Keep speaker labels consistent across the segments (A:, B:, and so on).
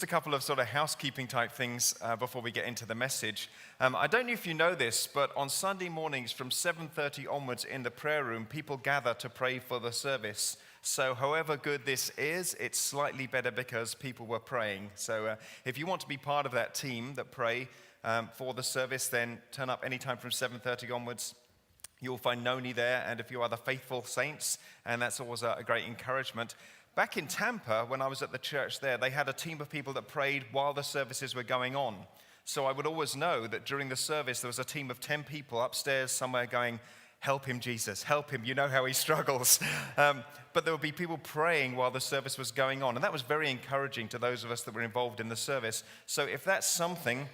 A: A couple of sort of housekeeping type things before we get into the message. I don't know if you know this, but on Sunday mornings from 7:30 onwards in the prayer room, people gather to pray for the service. So however good this is, it's slightly better because people were praying. So if you want to be part of that team that pray for the service, then turn up anytime from 7:30 onwards. You'll find Noni there and a few other faithful saints, and that's always a great encouragement. Back in Tampa, when I was at the church there, they had a team of people that prayed while the services were going on. So I would always know that during the service, there was a team of 10 people upstairs somewhere going, "Help him, Jesus, help him, you know how he struggles." But there would be people praying while the service was going on, and that was very encouraging to those of us that were involved in the service. So if that's something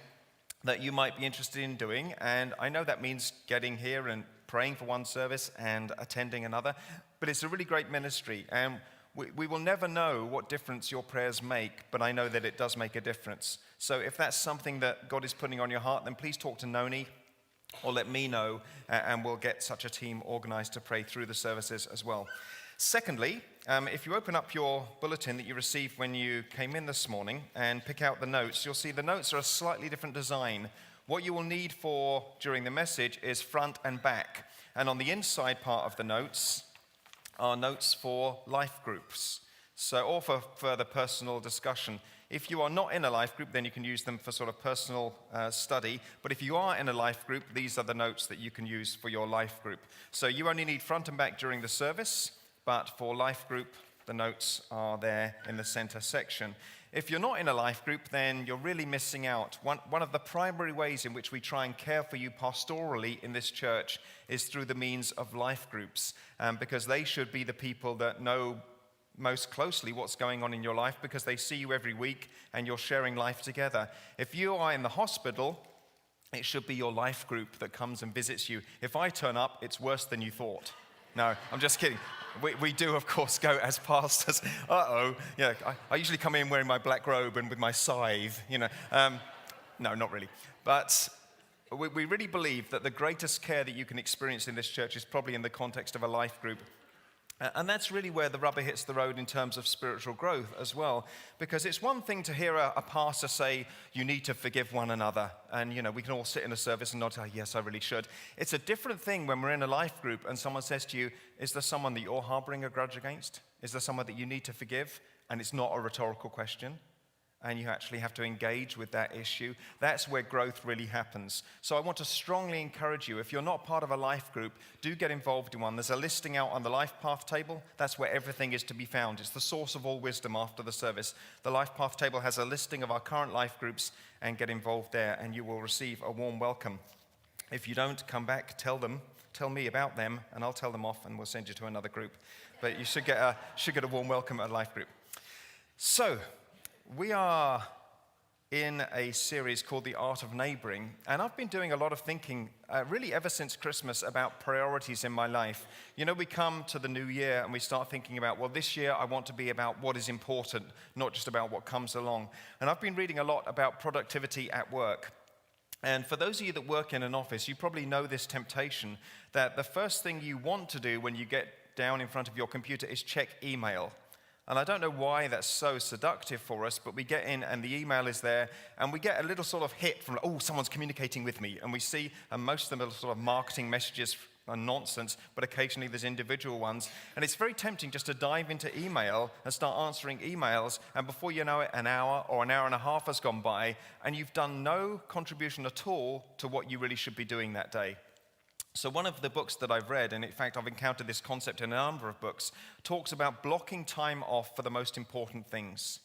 A: that you might be interested in doing, and I know that means getting here and praying for one service and attending another, but it's a really great ministry, and we will never know what difference your prayers make, but I know that it does make a difference. So if that's something that God is putting on your heart, then please talk to Noni or let me know, and we'll get such a team organized to pray through the services as well. Secondly, if you open up your bulletin that you received when you came in this morning and pick out the notes, you'll see the notes are a slightly different design. What you will need for during the message is front and back. And on the inside part of the notes are notes for life groups, or for further personal discussion. If you are not in a life group, then you can use them for sort of personal study. But if you are in a life group, these are the notes that you can use for your life group. So you only need front and back during the service, but for life group, the notes are there in the center section. If you're not in a life group, then you're really missing out. One of the primary ways in which we try and care for you pastorally in this church is through the means of life groups, because they should be the people that know most closely what's going on in your life, because they see you every week and you're sharing life together. If you are in the hospital, it should be your life group that comes and visits you. If I turn up, it's worse than you thought. No, I'm just kidding. We do, of course, go as pastors. Yeah, I usually come in wearing my black robe and with my scythe, No, not really. But we really believe that the greatest care that you can experience in this church is probably in the context of a life group. And that's really where the rubber hits the road in terms of spiritual growth as well. Because it's one thing to hear a pastor say, you need to forgive one another. And, we can all sit in a service and nod, yes, I really should. It's a different thing when we're in a life group and someone says to you, is there someone that you're harboring a grudge against? Is there someone that you need to forgive? And it's not a rhetorical question. And you actually have to engage with that issue. That's where growth really happens. So I want to strongly encourage you, if you're not part of a life group, do get involved in one. There's a listing out on the Life Path table. That's where everything is to be found. It's the source of all wisdom after the service. The Life Path table has a listing of our current life groups, and get involved there, and you will receive a warm welcome. If you don't, come back, tell me about them, and I'll tell them off, and we'll send you to another group. But you should get a warm welcome at a life group. So, we are in a series called The Art of Neighboring, and I've been doing a lot of thinking, really ever since Christmas, about priorities in my life. We come to the new year and we start thinking about, well, this year I want to be about what is important, not just about what comes along. And I've been reading a lot about productivity at work. And for those of you that work in an office, you probably know this temptation, that the first thing you want to do when you get down in front of your computer is check email. And I don't know why that's so seductive for us, but we get in and the email is there, and we get a little sort of hit from, someone's communicating with me. And we see, and most of them are sort of marketing messages and nonsense, but occasionally there's individual ones. And it's very tempting just to dive into email and start answering emails, and before you know it, an hour or an hour and a half has gone by, and you've done no contribution at all to what you really should be doing that day. So one of the books that I've read, and in fact I've encountered this concept in a number of books, talks about blocking time off for the most important things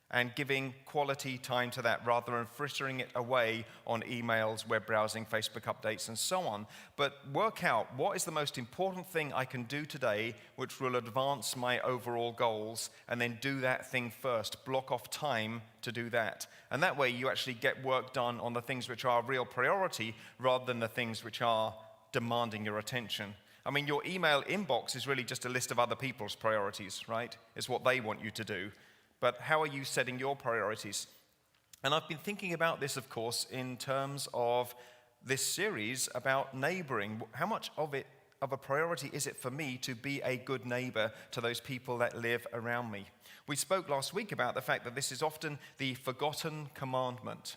A: and giving quality time to that rather than frittering it away on emails, web browsing, Facebook updates, and so on. But work out what is the most important thing I can do today which will advance my overall goals, and then do that thing first. Block off time to do that. And that way you actually get work done on the things which are a real priority rather than the things which are demanding your attention. I mean, your email inbox is really just a list of other people's priorities, right? It's what they want you to do. But how are you setting your priorities? And I've been thinking about this, of course, in terms of this series about neighboring. How much of it of a priority is it for me to be a good neighbor to those people that live around me? We spoke last week about the fact that this is often the forgotten commandment.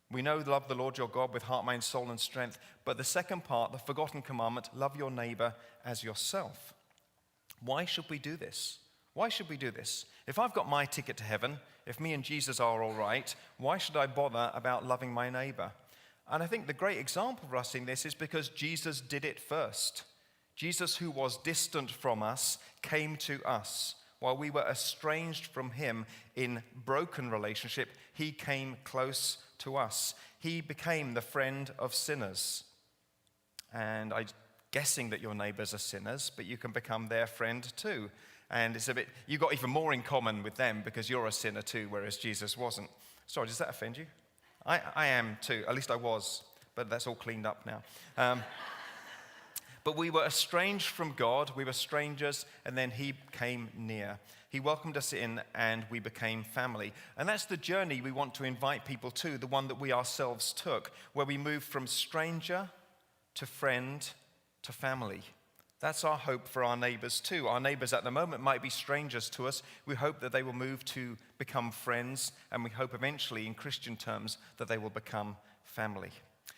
A: We know love the Lord your God with heart, mind, soul, and strength. But the second part, the forgotten commandment, love your neighbor as yourself. Why should we do this? Why should we do this? If I've got my ticket to heaven, if me and Jesus are all right, why should I bother about loving my neighbor? And I think the great example for us in this is because Jesus did it first. Jesus, who was distant from us, came to us. While we were estranged from him in broken relationship, he came close to us. He became the friend of sinners. And I'm guessing that your neighbors are sinners, but you can become their friend too. And you've got even more in common with them because you're a sinner too, whereas Jesus wasn't. Sorry, does that offend you? I am too, at least I was, but that's all cleaned up now. But we were estranged from God, we were strangers, and then he came near. He welcomed us in and we became family. And that's the journey we want to invite people to, the one that we ourselves took, where we moved from stranger to friend to family. That's our hope for our neighbors too. Our neighbors at the moment might be strangers to us. We hope that they will move to become friends, and we hope eventually, in Christian terms, that they will become family.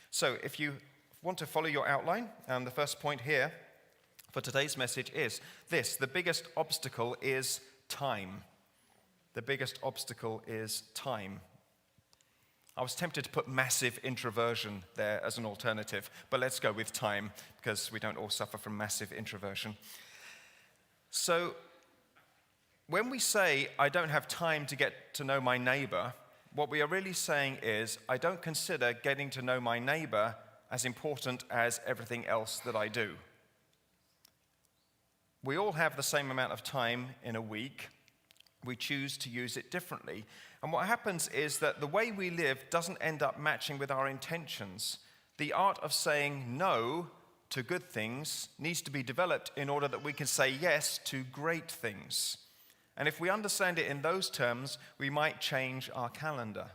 A: So if you want to follow your outline, the first point here for today's message is this: the biggest obstacle is time. The biggest obstacle is time. I was tempted to put massive introversion there as an alternative, but let's go with time because we don't all suffer from massive introversion. So when we say, I don't have time to get to know my neighbor, what we are really saying is, I don't consider getting to know my neighbor as important as everything else that I do. We all have the same amount of time in a week. We choose to use it differently. And what happens is that the way we live doesn't end up matching with our intentions. The art of saying no to good things needs to be developed in order that we can say yes to great things. And if we understand it in those terms, we might change our calendar.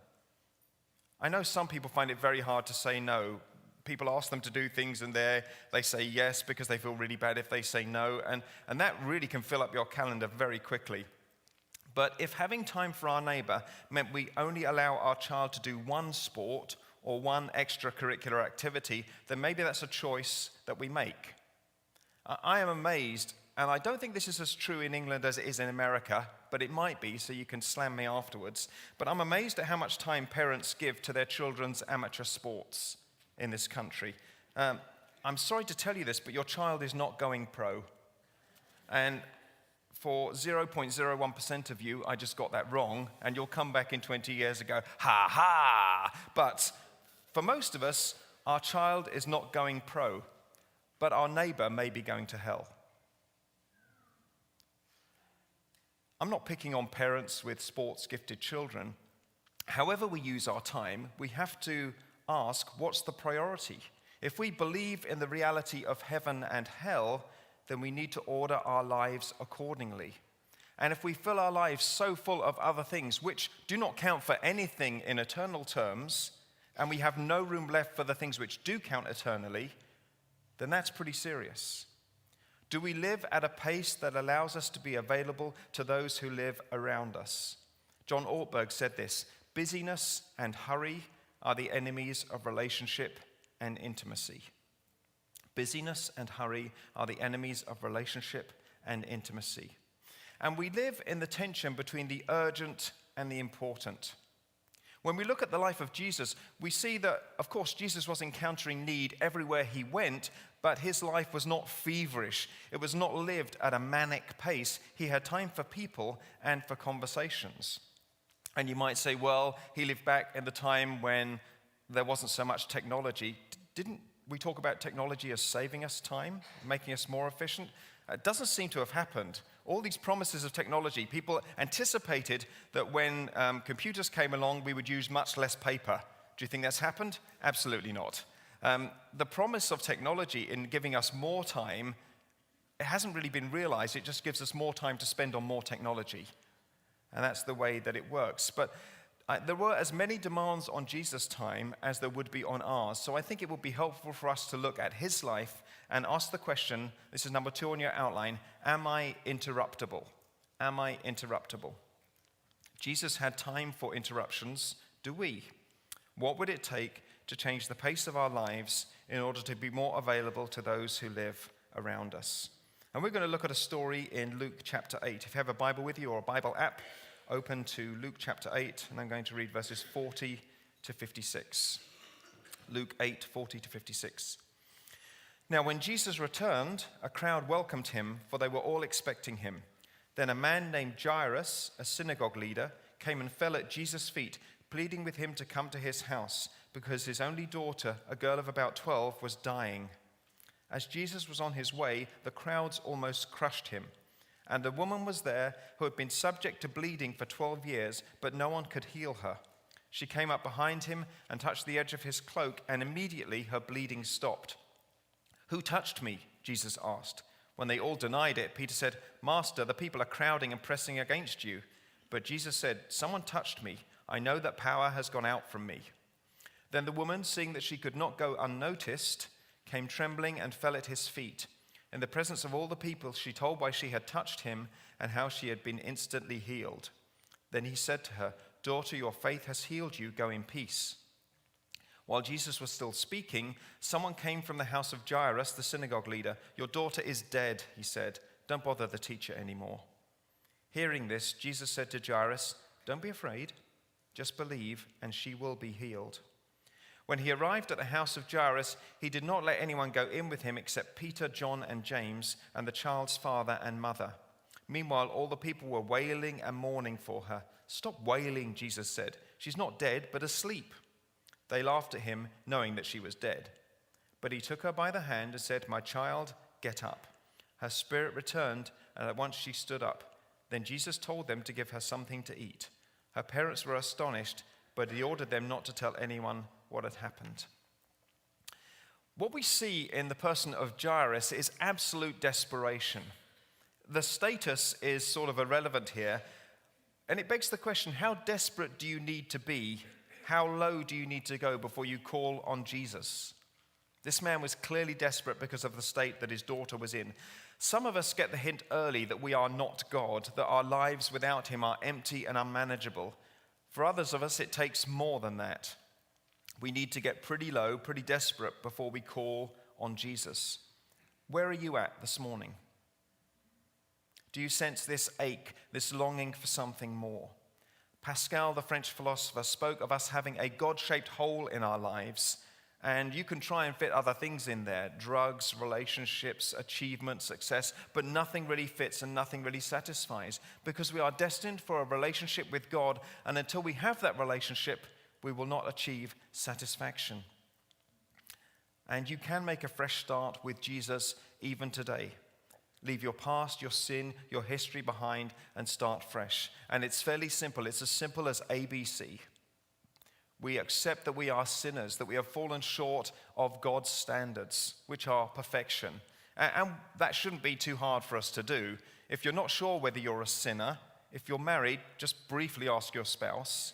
A: I know some people find it very hard to say no. People ask them to do things and they say yes because they feel really bad if they say no. And that really can fill up your calendar very quickly. But if having time for our neighbor meant we only allow our child to do one sport or one extracurricular activity, then maybe that's a choice that we make. I am amazed, and I don't think this is as true in England as it is in America, but it might be, so you can slam me afterwards. But I'm amazed at how much time parents give to their children's amateur sports in this country. I'm sorry to tell you this, but your child is not going pro. And for 0.01% of you, I just got that wrong, and you'll come back in 20 years and go, ha ha! But for most of us, our child is not going pro, but our neighbor may be going to hell. I'm not picking on parents with sports-gifted children. However we use our time, we have to ask, what's the priority? If we believe in the reality of heaven and hell, then we need to order our lives accordingly. And if we fill our lives so full of other things which do not count for anything in eternal terms, and we have no room left for the things which do count eternally, then that's pretty serious. Do we live at a pace that allows us to be available to those who live around us? John Ortberg said this: busyness and hurry are the enemies of relationship and intimacy. Busyness and hurry are the enemies of relationship and intimacy. And we live in the tension between the urgent and the important. When we look at the life of Jesus, we see that, of course, Jesus was encountering need everywhere he went, but his life was not feverish. It was not lived at a manic pace. He had time for people and for conversations. And you might say, well, he lived back in the time when there wasn't so much technology. Didn't we talk about technology as saving us time, making us more efficient? It doesn't seem to have happened. All these promises of technology, people anticipated that when computers came along, we would use much less paper. Do you think that's happened? Absolutely not. The promise of technology in giving us more time, it hasn't really been realized. It just gives us more time to spend on more technology. And that's the way that it works. But There were as many demands on Jesus' time as there would be on ours. So I think it would be helpful for us to look at his life and ask the question, this is number 2 on your outline, am I interruptible? Am I interruptible? Jesus had time for interruptions. Do we? What would it take to change the pace of our lives in order to be more available to those who live around us? And we're going to look at a story in Luke chapter 8. If you have a Bible with you or a Bible app, open to Luke chapter 8, and I'm going to read verses 40 to 56. Luke 8, 40 to 56. Now, when Jesus returned, a crowd welcomed him, for they were all expecting him. Then a man named Jairus, a synagogue leader, came and fell at Jesus' feet, pleading with him to come to his house, because his only daughter, a girl of about 12, was dying. As Jesus was on his way, the crowds almost crushed him. And a woman was there who had been subject to bleeding for 12 years, but no one could heal her. She came up behind him and touched the edge of his cloak, and immediately her bleeding stopped. "Who touched me?" Jesus asked. When they all denied it, Peter said, "Master, the people are crowding and pressing against you." But Jesus said, "Someone touched me. I know that power has gone out from me." Then the woman, seeing that she could not go unnoticed, came trembling and fell at his feet. In the presence of all the people, she told why she had touched him and how she had been instantly healed. Then he said to her, "Daughter, your faith has healed you. Go in peace." While Jesus was still speaking, someone came from the house of Jairus, the synagogue leader. "Your daughter is dead," he said. "Don't bother the teacher anymore." Hearing this, Jesus said to Jairus, "Don't be afraid. Just believe, and she will be healed." When he arrived at the house of Jairus, he did not let anyone go in with him except Peter, John, and James, and the child's father and mother. Meanwhile, all the people were wailing and mourning for her. "Stop wailing," Jesus said. "She's not dead, but asleep." They laughed at him, knowing that she was dead. But he took her by the hand and said, "My child, get up." Her spirit returned, and at once she stood up. Then Jesus told them to give her something to eat. Her parents were astonished, but he ordered them not to tell anyone what had happened. What we see in the person of Jairus is absolute desperation. The status is sort of irrelevant here, and it begs the question, how desperate do you need to be? How low do you need to go before you call on Jesus? This man was clearly desperate because of the state that his daughter was in. Some of us get the hint early that we are not God, that our lives without him are empty and unmanageable. For others of us, it takes more than that. We need to get pretty low, pretty desperate before we call on Jesus. Where are you at this morning? Do you sense this ache, this longing for something more? Pascal, the French philosopher, spoke of us having a God-shaped hole in our lives, and you can try and fit other things in there, drugs, relationships, achievement, success, but nothing really fits and nothing really satisfies, because we are destined for a relationship with God, and until we have that relationship, we will not achieve satisfaction. And you can make a fresh start with Jesus even today. Leave your past, your sin, your history behind and start fresh. And it's fairly simple. It's as simple as ABC. We accept that we are sinners, that we have fallen short of God's standards, which are perfection. And that shouldn't be too hard for us to do. If you're not sure whether you're a sinner, if you're married, just briefly ask your spouse.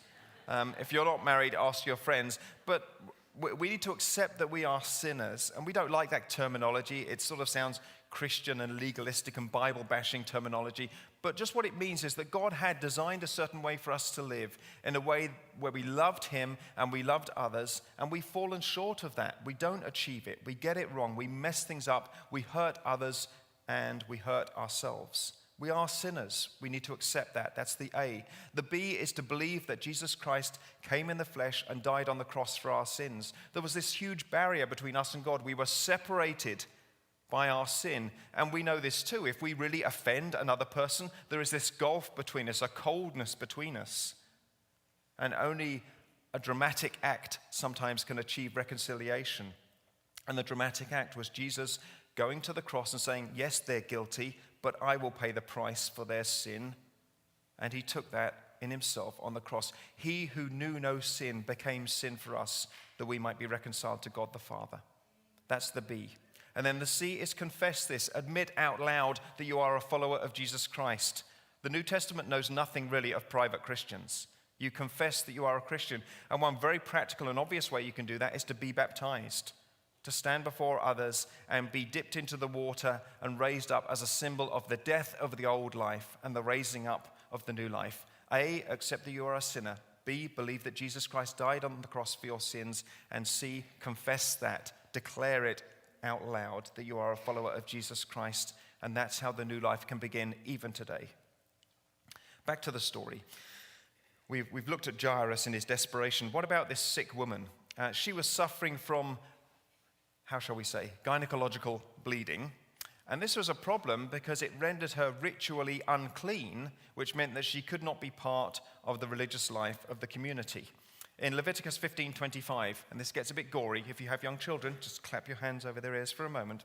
A: If you're not married, ask your friends. But we need to accept that we are sinners. And we don't like that terminology. It sort of sounds Christian and legalistic and Bible-bashing terminology. But just what it means is that God had designed a certain way for us to live, in a way where we loved him and we loved others, and we've fallen short of that. We don't achieve it. We get it wrong. We mess things up. We hurt others and we hurt ourselves. We are sinners. We need to accept that. That's the A. The B is to believe that Jesus Christ came in the flesh and died on the cross for our sins. There was this huge barrier between us and God. We were separated by our sin. And we know this too. If we really offend another person, there is this gulf between us, a coldness between us. And only a dramatic act sometimes can achieve reconciliation. And the dramatic act was Jesus going to the cross and saying, yes, they're guilty, but I will pay the price for their sin. And he took that in himself on the cross. He who knew no sin became sin for us, that we might be reconciled to God the Father. That's the B. And then the C is confess this. Admit out loud that you are a follower of Jesus Christ. The New Testament knows nothing really of private Christians. You confess that you are a Christian. And one very practical and obvious way you can do that is to be baptized, to stand before others and be dipped into the water and raised up as a symbol of the death of the old life and the raising up of the new life. A, accept that you are a sinner. B, believe that Jesus Christ died on the cross for your sins. And C, confess that. Declare it out loud that you are a follower of Jesus Christ. And that's how the new life can begin even today. Back to the story. We've looked at Jairus in his desperation. What about this sick woman? She was suffering from, how shall we say, gynecological bleeding. And this was a problem because it rendered her ritually unclean, which meant that she could not be part of the religious life of the community. In Leviticus 15:25, and this gets a bit gory, if you have young children, just clap your hands over their ears for a moment.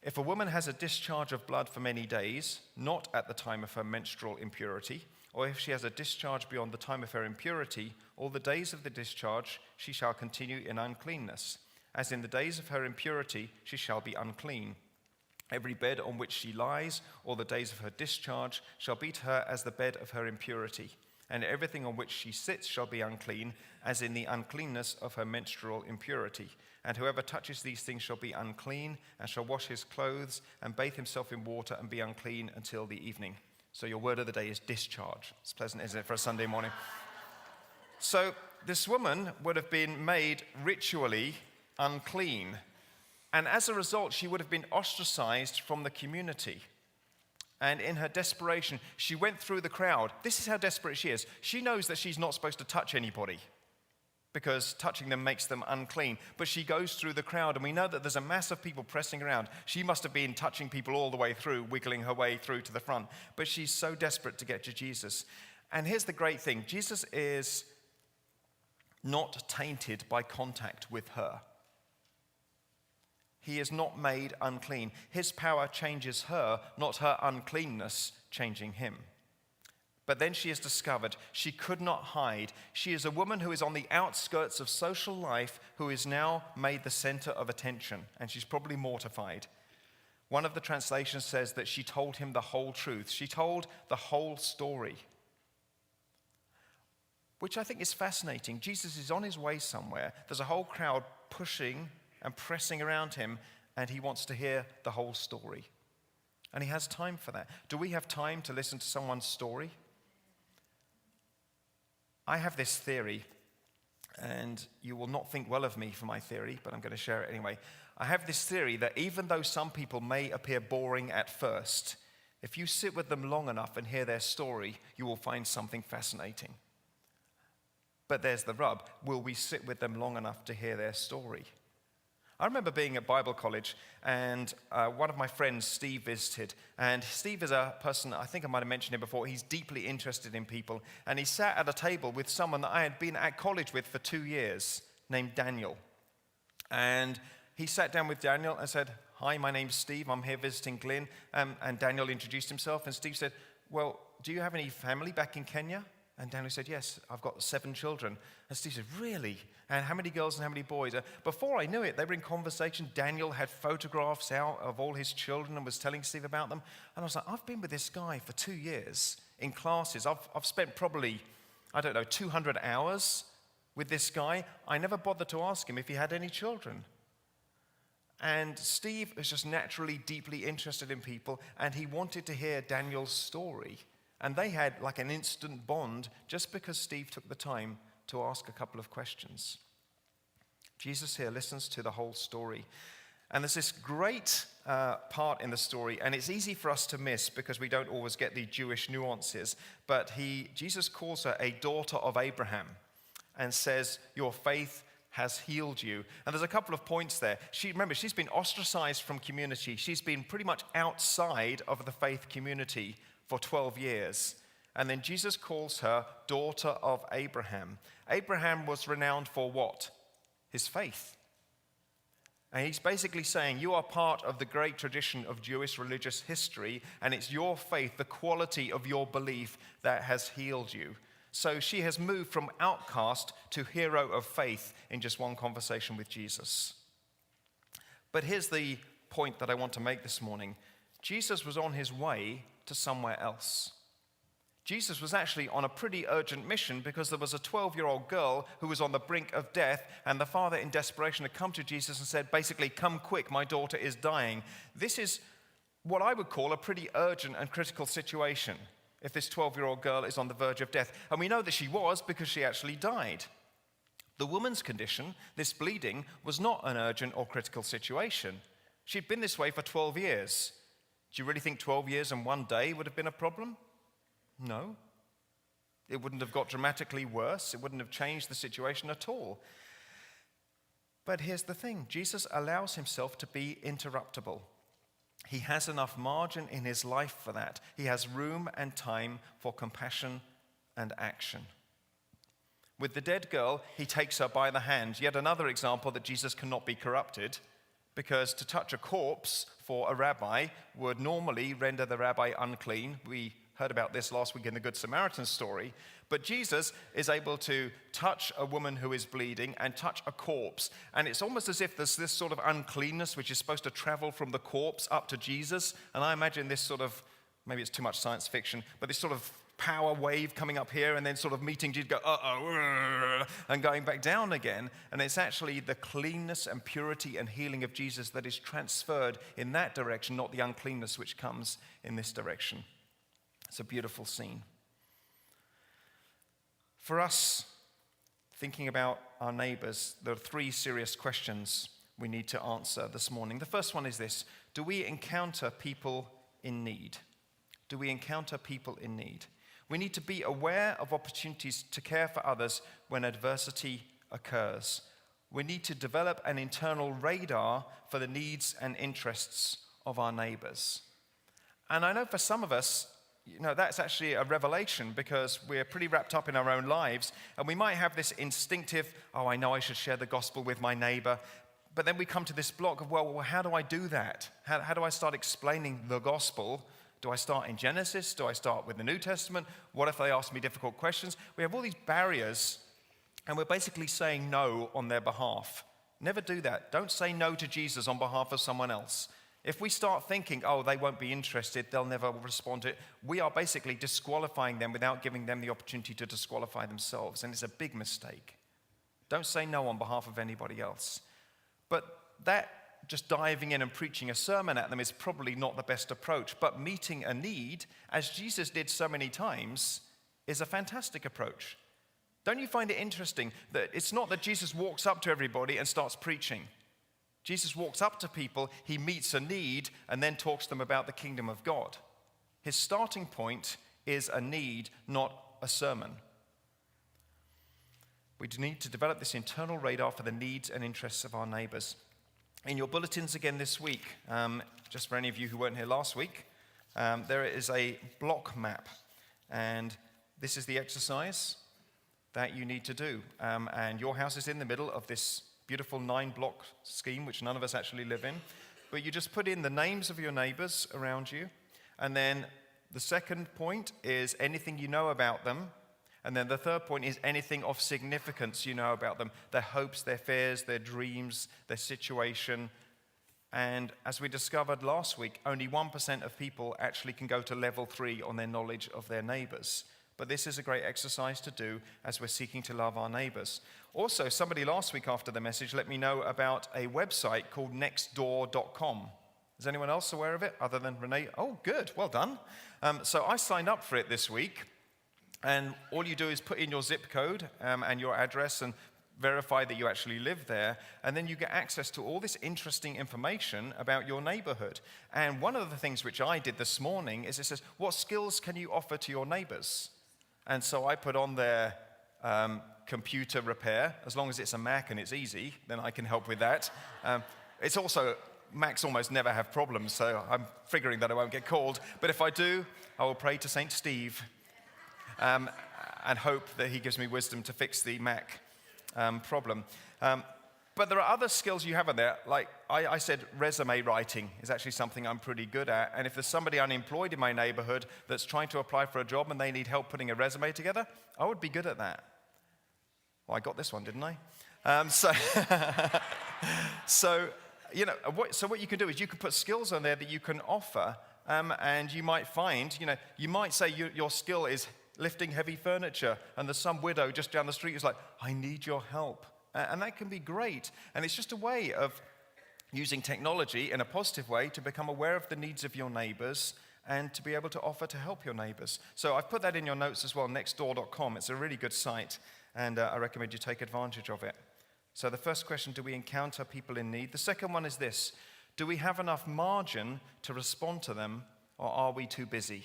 A: If a woman has a discharge of blood for many days, not at the time of her menstrual impurity, or if she has a discharge beyond the time of her impurity, all the days of the discharge she shall continue in uncleanness. As in the days of her impurity, she shall be unclean. Every bed on which she lies, all the days of her discharge, shall be to her as the bed of her impurity. And everything on which she sits shall be unclean, as in the uncleanness of her menstrual impurity. And whoever touches these things shall be unclean, and shall wash his clothes, and bathe himself in water, and be unclean until the evening. So your word of the day is discharge. It's pleasant, isn't it, for a Sunday morning? So this woman would have been made ritually unclean. And as a result, she would have been ostracized from the community. And in her desperation, she went through the crowd. This is how desperate she is. She knows that she's not supposed to touch anybody because touching them makes them unclean. But she goes through the crowd, and we know that there's a mass of people pressing around. She must have been touching people all the way through, wiggling her way through to the front. But she's so desperate to get to Jesus. And here's the great thing. Jesus is not tainted by contact with her. He is not made unclean. His power changes her, not her uncleanness changing him. But then she is discovered. She could not hide. She is a woman who is on the outskirts of social life, who is now made the center of attention, and she's probably mortified. One of the translations says that she told him the whole truth. She told the whole story, which I think is fascinating. Jesus is on his way somewhere. There's a whole crowd pushing and pressing around him, and he wants to hear the whole story. And he has time for that. Do we have time to listen to someone's story? I have this theory, and you will not think well of me for my theory, but I'm going to share it anyway. I have this theory that even though some people may appear boring at first, if you sit with them long enough and hear their story, you will find something fascinating. But there's the rub. Will we sit with them long enough to hear their story? I remember being at Bible college, and one of my friends, Steve, visited. And Steve is a person, I think I might have mentioned him before, he's deeply interested in people. And he sat at a table with someone that I had been at college with for 2 years, named Daniel. And he sat down with Daniel and said, "Hi, my name's Steve, I'm here visiting Glyn." And Daniel introduced himself, and Steve said, "Well, do you have any family back in Kenya?" And Daniel said, "Yes, I've got 7 children." And Steve said, "Really? And how many girls and how many boys?" Before I knew it, they were in conversation. Daniel had photographs out of all his children and was telling Steve about them. And I was like, I've been with this guy for 2 years in classes. I've spent probably, 200 hours with this guy. I never bothered to ask him if he had any children. And Steve was just naturally deeply interested in people, and he wanted to hear Daniel's story. And they had like an instant bond just because Steve took the time to ask a couple of questions. Jesus here listens to the whole story. And there's this great part in the story, and it's easy for us to miss because we don't always get the Jewish nuances. But Jesus calls her a daughter of Abraham and says, "Your faith has healed you." And there's a couple of points there. Remember, she's been ostracized from community. She's been pretty much outside of the faith community for 12 years. And then Jesus calls her daughter of Abraham. Abraham was renowned for what? His faith. And he's basically saying, you are part of the great tradition of Jewish religious history, and it's your faith, the quality of your belief, that has healed you. So she has moved from outcast to hero of faith in just one conversation with Jesus. But here's the point that I want to make this morning. Jesus was on his way to somewhere else. Jesus was actually on a pretty urgent mission because there was a 12-year-old girl who was on the brink of death, and the father in desperation had come to Jesus and said, basically, come quick, my daughter is dying. This is what I would call a pretty urgent and critical situation if this 12-year-old girl is on the verge of death. And we know that she was because she actually died. The woman's condition, this bleeding, was not an urgent or critical situation. She'd been this way for 12 years. Do you really think 12 years and 1 day would have been a problem? No. It wouldn't have got dramatically worse. It wouldn't have changed the situation at all. But here's the thing. Jesus allows himself to be interruptible. He has enough margin in his life for that. He has room and time for compassion and action. With the dead girl, he takes her by the hand. Yet another example that Jesus cannot be corrupted, because to touch a corpse for a rabbi would normally render the rabbi unclean. We heard about this last week in the Good Samaritan story. But Jesus is able to touch a woman who is bleeding and touch a corpse. And it's almost as if there's this sort of uncleanness which is supposed to travel from the corpse up to Jesus. And I imagine this sort of, maybe it's too much science fiction, but this sort of power wave coming up here and then sort of meeting Jesus, go, and going back down again. And it's actually the cleanness and purity and healing of Jesus that is transferred in that direction, not the uncleanness which comes in this direction. It's a beautiful scene. For us, thinking about our neighbors, there are 3 serious questions we need to answer this morning. The first one is this: do we encounter people in need? Do we encounter people in need? We need to be aware of opportunities to care for others when adversity occurs. We need to develop an internal radar for the needs and interests of our neighbors. And I know for some of us, that's actually a revelation because we're pretty wrapped up in our own lives, and we might have this instinctive, I know I should share the gospel with my neighbor, but then we come to this block of, well, how do I do that? How do I start explaining the gospel? Do I start in Genesis? Do I start with the New Testament? What if they ask me difficult questions? We have all these barriers, and we're basically saying no on their behalf. Never do that. Don't say no to Jesus on behalf of someone else. If we start thinking, they won't be interested, they'll never respond to it, we are basically disqualifying them without giving them the opportunity to disqualify themselves, and it's a big mistake. Don't say no on behalf of anybody else. But that just diving in and preaching a sermon at them is probably not the best approach, but meeting a need, as Jesus did so many times, is a fantastic approach. Don't you find it interesting that it's not that Jesus walks up to everybody and starts preaching? Jesus walks up to people, he meets a need, and then talks to them about the kingdom of God. His starting point is a need, not a sermon. We need to develop this internal radar for the needs and interests of our neighbors. In your bulletins again this week, just for any of you who weren't here last week, there is a block map. And this is the exercise that you need to do. And your house is in the middle of this beautiful 9-block scheme, which none of us actually live in. But you just put in the names of your neighbors around you. And then the second point is anything you know about them. And then the third point is anything of significance you know about them. Their hopes, their fears, their dreams, their situation. And as we discovered last week, only 1% of people actually can go to level 3 on their knowledge of their neighbors. But this is a great exercise to do as we're seeking to love our neighbors. Also, somebody last week after the message let me know about a website called nextdoor.com. Is anyone else aware of it other than Renee? Oh, good. Well done. So I signed up for it this week. And all you do is put in your zip code and your address and verify that you actually live there. And then you get access to all this interesting information about your neighborhood. And one of the things which I did this morning is it says, what skills can you offer to your neighbors? And so I put on there computer repair. As long as it's a Mac and it's easy, then I can help with that. It's also, Macs almost never have problems, so I'm figuring that I won't get called. But if I do, I will pray to St. Steve and hope that he gives me wisdom to fix the Mac problem. But there are other skills you have in there. Like I said, resume writing is actually something I'm pretty good at. And if there's somebody unemployed in my neighborhood that's trying to apply for a job and they need help putting a resume together, I would be good at that. Well, I got this one, didn't I? So what you can do is you can put skills on there that you can offer and you might find, you might say your skill is lifting heavy furniture, and there's some widow just down the street who's like, I need your help. And that can be great. And it's just a way of using technology in a positive way to become aware of the needs of your neighbors and to be able to offer to help your neighbors. So I've put that in your notes as well, nextdoor.com. It's a really good site, and I recommend you take advantage of it. So the first question, do we encounter people in need? The second one is this: do we have enough margin to respond to them, or are we too busy?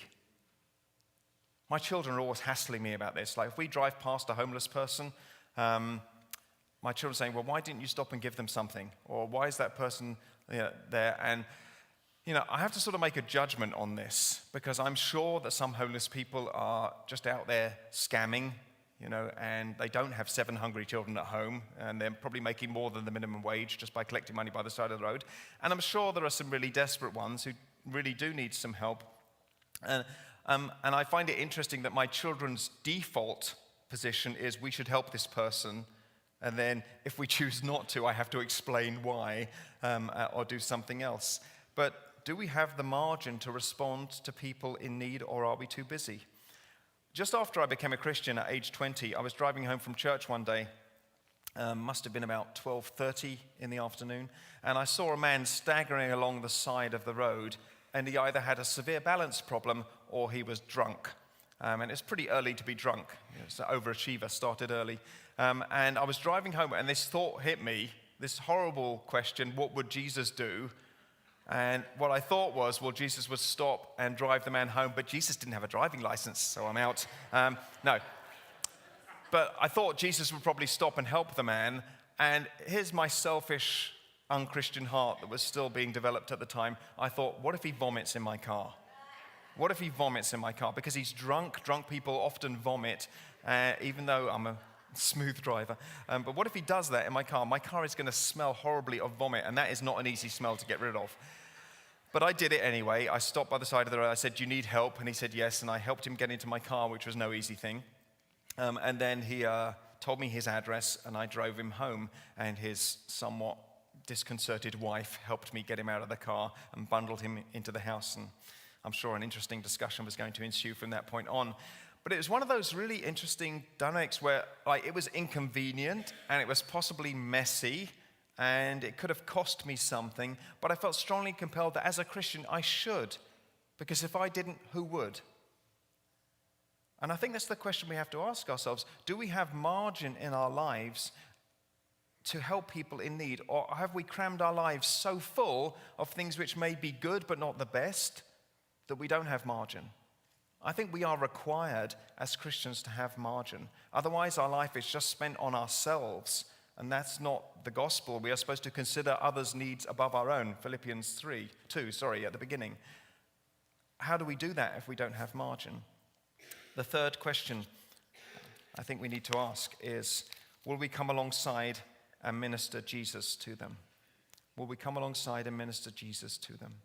A: My children are always hassling me about this. Like if we drive past a homeless person, my children are saying, well, why didn't you stop and give them something? Or why is that person there? And, I have to sort of make a judgment on this, because I'm sure that some homeless people are just out there scamming, and they don't have 7 hungry children at home, and they're probably making more than the minimum wage just by collecting money by the side of the road. And I'm sure there are some really desperate ones who really do need some help. And I find it interesting that my children's default position is we should help this person, and then if we choose not to, I have to explain why or do something else. But do we have the margin to respond to people in need, or are we too busy? Just after I became a Christian at age 20, I was driving home from church one day, must have been about 12:30 in the afternoon, and I saw a man staggering along the side of the road, and he either had a severe balance problem or he was drunk. And it's pretty early to be drunk. It's an overachiever, started early. And I was driving home, and this thought hit me, this horrible question: what would Jesus do? And what I thought was, well, Jesus would stop and drive the man home, but Jesus didn't have a driving license, so I'm out. No. But I thought Jesus would probably stop and help the man, and here's my selfish, unchristian heart that was still being developed at the time. I thought, what if he vomits in my car? What if he vomits in my car? Because he's drunk. Drunk people often vomit, even though I'm a smooth driver. But what if he does that in my car? My car is going to smell horribly of vomit, and that is not an easy smell to get rid of. But I did it anyway. I stopped by the side of the road. I said, do you need help? And he said yes, and I helped him get into my car, which was no easy thing. And then he told me his address, and I drove him home, and his somewhat disconcerted wife helped me get him out of the car and bundled him into the house. And I'm sure an interesting discussion was going to ensue from that point on. But it was one of those really interesting dynamics where it was inconvenient, and it was possibly messy, and it could have cost me something, but I felt strongly compelled that as a Christian I should, because if I didn't, who would? And I think that's the question we have to ask ourselves. Do we have margin in our lives to help people in need, or have we crammed our lives so full of things which may be good but not the best that we don't have margin? I think we are required as Christians to have margin. Otherwise, our life is just spent on ourselves, and that's not the gospel. We are supposed to consider others' needs above our own. Philippians 2 at the beginning. How do we do that if we don't have margin? The third question I think we need to ask is, will we come alongside and minister Jesus to them? Will we come alongside and minister Jesus to them?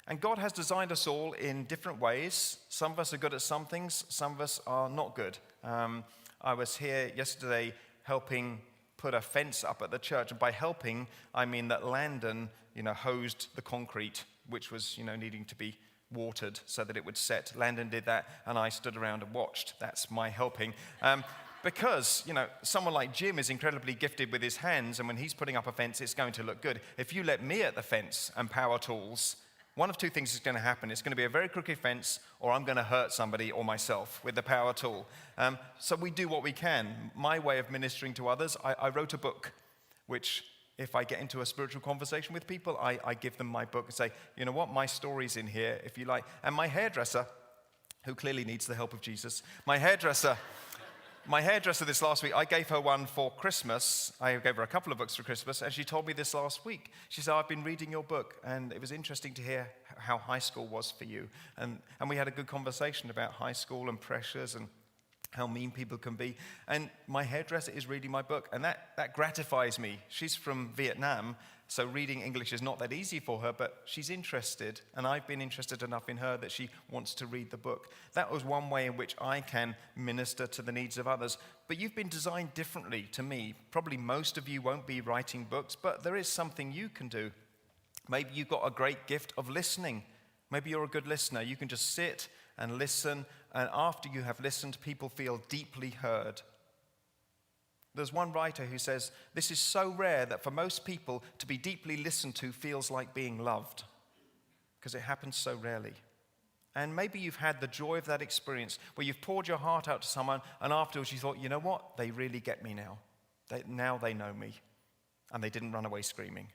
A: And God has designed us all in different ways. Some of us are good at some things, some of us are not good. I was here yesterday helping put a fence up at the church, and by helping, I mean that Landon, hosed the concrete, which was, needing to be watered so that it would set. Landon did that, and I stood around and watched. That's my helping. Because, someone like Jim is incredibly gifted with his hands, and when he's putting up a fence, it's going to look good. If you let me at the fence and power tools, one of two things is going to happen. It's going to be a very crooked fence, or I'm going to hurt somebody or myself with the power tool. So we do what we can. My way of ministering to others, I wrote a book, which if I get into a spiritual conversation with people, I give them my book and say, you know what, my story's in here, if you like. And my hairdresser, who clearly needs the help of Jesus, my hairdresser this last week, I gave her one for Christmas. I gave her a couple of books for Christmas, and she told me this last week. She said, I've been reading your book, and it was interesting to hear how high school was for you. And we had a good conversation about high school and pressures and how mean people can be. And my hairdresser is reading my book, and that gratifies me. She's from Vietnam, so reading English is not that easy for her, but she's interested, and I've been interested enough in her that she wants to read the book. That was one way in which I can minister to the needs of others. But you've been designed differently to me. Probably most of you won't be writing books, but there is something you can do. Maybe you've got a great gift of listening. Maybe you're a good listener. You can just sit and listen, and after you have listened, people feel deeply heard. There's one writer who says, this is so rare that for most people to be deeply listened to feels like being loved, because it happens so rarely. And maybe you've had the joy of that experience where you've poured your heart out to someone, and afterwards you thought, you know what? They really get me now. Now they know me, and they didn't run away screaming.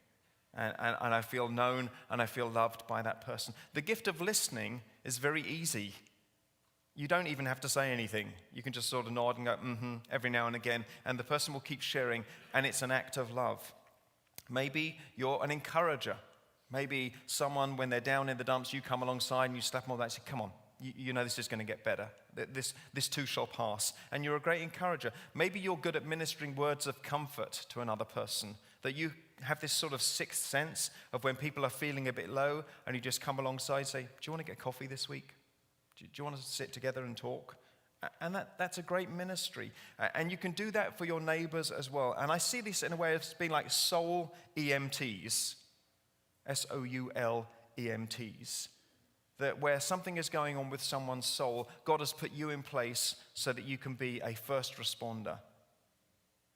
A: And I feel known, and I feel loved by that person. The gift of listening is very easy. You don't even have to say anything. You can just sort of nod and go, every now and again, and the person will keep sharing, and it's an act of love. Maybe you're an encourager. Maybe someone, when they're down in the dumps, you come alongside and you slap them on the back and say, come on, you know this is going to get better. This too shall pass. And you're a great encourager. Maybe you're good at ministering words of comfort to another person, that you have this sort of sixth sense of when people are feeling a bit low, and you just come alongside and say, do you want to get coffee this week? Do you want to sit together and talk? And that's a great ministry. And you can do that for your neighbors as well. And I see this in a way of being like soul EMTs. SOUL-EMTs, that where something is going on with someone's soul, God has put you in place so that you can be a first responder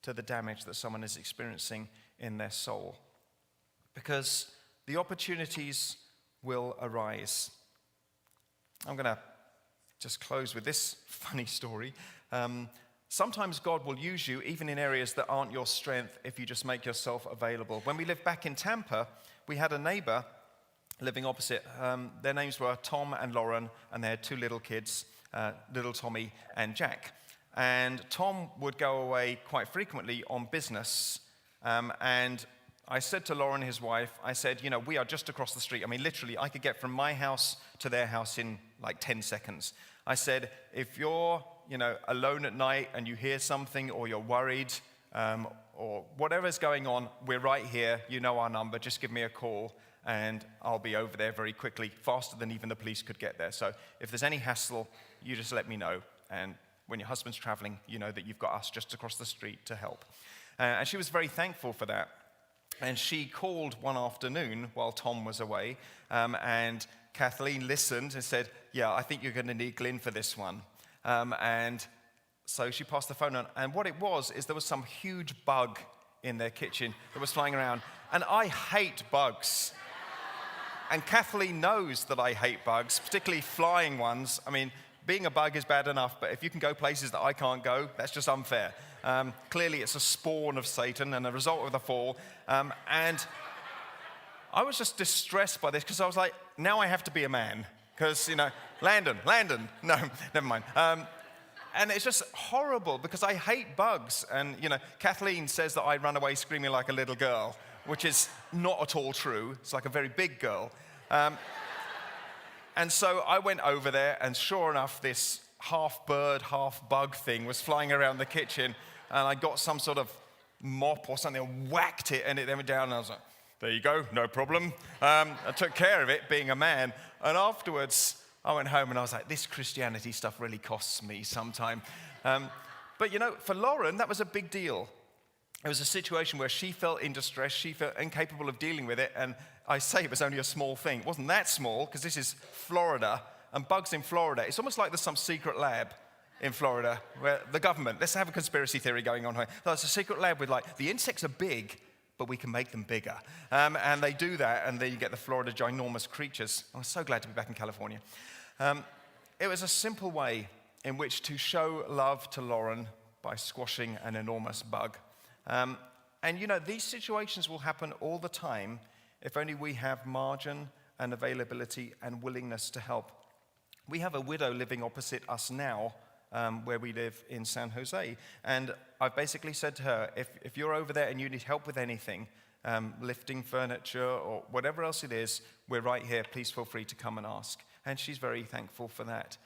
A: to the damage that someone is experiencing in their soul. Because the opportunities will arise. I'm going to just close with this funny story. Sometimes God will use you even in areas that aren't your strength if you just make yourself available. When we lived back in Tampa, we had a neighbor living opposite. Their names were Tom and Lauren, and they had two little kids, little Tommy and Jack. And Tom would go away quite frequently on business. And I said to Lauren, his wife, I said, we are just across the street. I mean, literally, I could get from my house to their house in like 10 seconds. I said, if you're, alone at night and you hear something or you're worried or whatever's going on, we're right here. You know our number. Just give me a call and I'll be over there very quickly, faster than even the police could get there. So if there's any hassle, you just let me know. And when your husband's traveling, you know that you've got us just across the street to help. And she was very thankful for that. And she called one afternoon while Tom was away, and Kathleen listened and said, yeah, I think you're going to need Glyn for this one. And so she passed the phone on, and what it was is there was some huge bug in their kitchen that was flying around. And I hate bugs. And Kathleen knows that I hate bugs, particularly flying ones. I mean, being a bug is bad enough, but if you can go places that I can't go, that's just unfair. Clearly, it's a spawn of Satan and a result of the fall. And I was just distressed by this because I was like, now I have to be a man. Because, Landon, no, never mind. And it's just horrible because I hate bugs. And, Kathleen says that I run away screaming like a little girl, which is not at all true. It's like a very big girl. And so I went over there, and sure enough, this half bird, half bug thing was flying around the kitchen, and I got some sort of mop or something and whacked it, and it then went down, and I was like, there you go, no problem. I took care of it, being a man, and afterwards, I went home and I was like, this Christianity stuff really costs me sometime. But for Lauren, that was a big deal. It was a situation where she felt in distress, she felt incapable of dealing with it, and I say it was only a small thing. It wasn't that small, because this is Florida, and bugs in Florida, it's almost like there's some secret lab in Florida where the government, let's have a conspiracy theory going on here. There's a secret lab with the insects are big, but we can make them bigger. And they do that, and then you get the Florida ginormous creatures. I'm so glad to be back in California. It was a simple way in which to show love to Lauren by squashing an enormous bug. And these situations will happen all the time if only we have margin and availability and willingness to help. We have a widow living opposite us now, where we live in San Jose. And I've basically said to her, if you're over there and you need help with anything, lifting furniture or whatever else it is, we're right here. Please feel free to come and ask. And she's very thankful for that.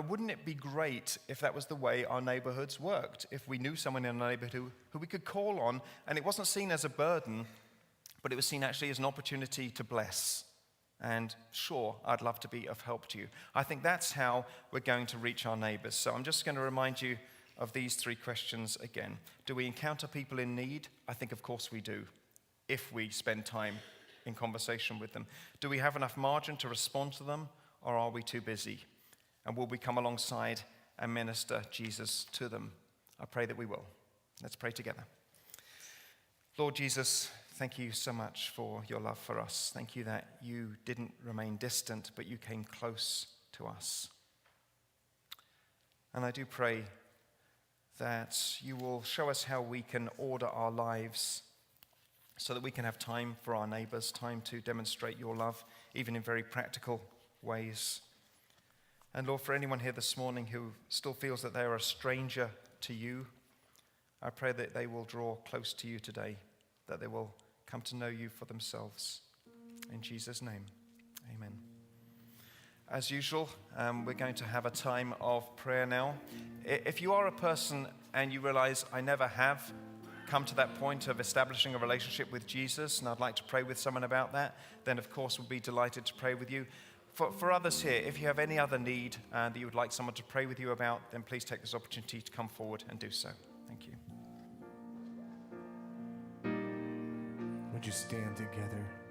A: Wouldn't it be great if that was the way our neighborhoods worked? If we knew someone in our neighborhood who we could call on, and it wasn't seen as a burden, but it was seen actually as an opportunity to bless. And sure, I'd love to be of help to you. I think that's how we're going to reach our neighbors. So I'm just going to remind you of these three questions again. Do we encounter people in need? I think, of course, we do, if we spend time in conversation with them? Do we have enough margin to respond to them, or are we too busy? And will we come alongside and minister Jesus to them? I pray that we will. Let's pray together. Lord Jesus, thank you so much for your love for us. Thank you that you didn't remain distant, but you came close to us. And I do pray that you will show us how we can order our lives so that we can have time for our neighbors, time to demonstrate your love, even in very practical ways. And Lord, for anyone here this morning who still feels that they are a stranger to you, I pray that they will draw close to you today, that they will come to know you for themselves. In Jesus' name, amen. As usual, we're going to have a time of prayer now. If you are a person and you realize I never have come to that point of establishing a relationship with Jesus, and I'd like to pray with someone about that, then of course we'll be delighted to pray with you. For others here, if you have any other need that you would like someone to pray with you about, then please take this opportunity to come forward and do so. Thank you.
B: Would you stand together?